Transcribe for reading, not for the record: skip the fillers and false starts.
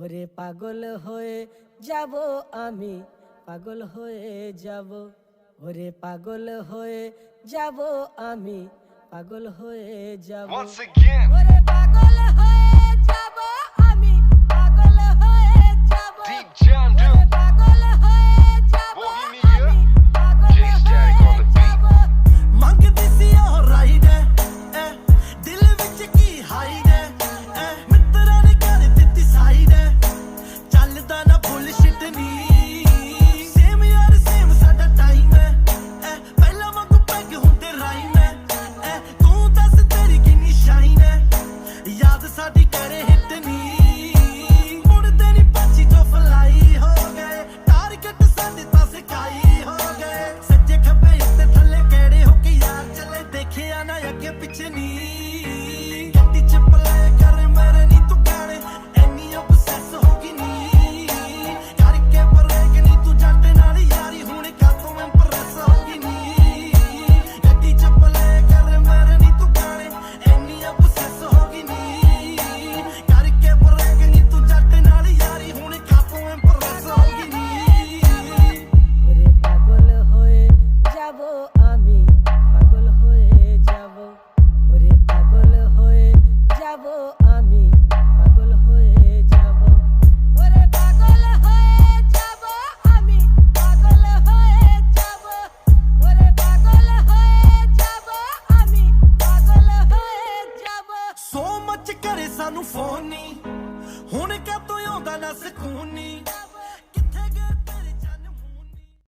ওরে পাগল হয়ে যাব আমি, পাগল হয়ে যাব। ওরে পাগল হয়ে যাব আমি, পাগল হয়ে যাব। Once again, ওরে পাগল হয়ে যাব আমি, পাগল হয়ে যাব। Deep John ওরে Duke, পাগল হয়ে যাব Bohemia, আমি, পাগল J-Static on হয়ে the beat. যাব। ਮੰਗਦੀ ਸੀ ਉਹ ਰਾਈਡ ਐ ਦਿਲ ਵਿੱਚ ਕੀ ਹਾਈਡ ਐ ਮਿੱਤਰਾਂ ਨੇ ਕਰ ਦਿੱਤੀ ਸਾਈਡ ਚੱਲਦਾ ਨਾ ਬੁਲਸ਼ਿਟ ਨੀ ਸੇਮ ਯਾਰ ਸੇਮ ਸਾਡਾ ਟਾਈਮ ਐ ਪਹਿਲਾਂ ਵਾਂਗੂ ਪੈਗ ਹੁੰਦੇ ਰਾਈਮ ਐ ਤੂੰ ਦੱਸ ਤੇਰੀ ਕਿੰਨੀ ਸ਼ਾਈਨ ਐ ਯਾਦ ਸਾਡੀ ਕਰੇ ਹਿੱਟ ਨੀ ਮੁੜਦੇ ਨੀ ਪਾਛੀ ਤੋਂ ਫਲਾਈ ਹੋ ਗਏ ਟਾਰਗੇਟ ਸਾਡੇ ਤਾਂ ਸਿਕਾਈ ਹੋ ਗਏ ਸੱਜੇ ਖੱਬੇ ਉੱਤੇ ਥੱਲੇ ਕਿਹੜੇ ਹੋ ਕੇ ਯਾਰ ਚੱਲੇ ਦੇਖਿਆ ਨਾ ਅੱਗੇ ਪਿੱਛੇ ਨੀ ਗੱਡੀ ਚ ਪਲੇ ਕਰ ਮੇਰੇ ਨੀ ਤੂੰ ਗਾਣੇ ਐਨੀ ਅਬਸੈਸ ਹੋ ਗਈ ਨੀ ਕਰਕੇ ਬਰੇਕ ਨੀ ਤੂੰ ਜੱਟ ਨਾਲ ਯਾਰੀ ਹੁਣ ਕਾਤੋਂ ਇੰਪ੍ਰੈਸ ਹੋ ਗਈ ਨੀ ਗੱਡੀ ਚ ਪਲੇ ਕਰ ਮੇਰੇ ਨੀ ਤੂੰ ਗਾਣੇ ਐਨੀ ਅਬਸੈਸ ਹੋ ਗਈ ਨੀ ਕਰਕੇ ਬਰੇਕ ਨੀ ਤੂੰ ਜੱਟ ਨਾਲ ਯਾਰੀ ਹੁਣ ਕਾਤੋਂ ਇੰਪ੍ਰੈਸ ਹੋ ਗਈ ਨੀ ওরে পাগল হয়ে যাব আমি, পাগল হয়ে যাব। ওরে পাগল হয়ে যাব আমি, পাগল হয়ে যাব। ওরে পাগল হয়ে যাব আমি, পাগল হয়ে যাব। ওরে পাগল হয়ে যাব আমি, পাগল হয়ে যাব। ਸੋ ਮੱਚ ਕਰੇ ਸਾਨੂੰ ਫੋਨ ਨੀ ਹੁਣ ਕਾਤੋਂ ਆਉਂਦਾ ਨਾ ਸਕੂਨ ਨੀ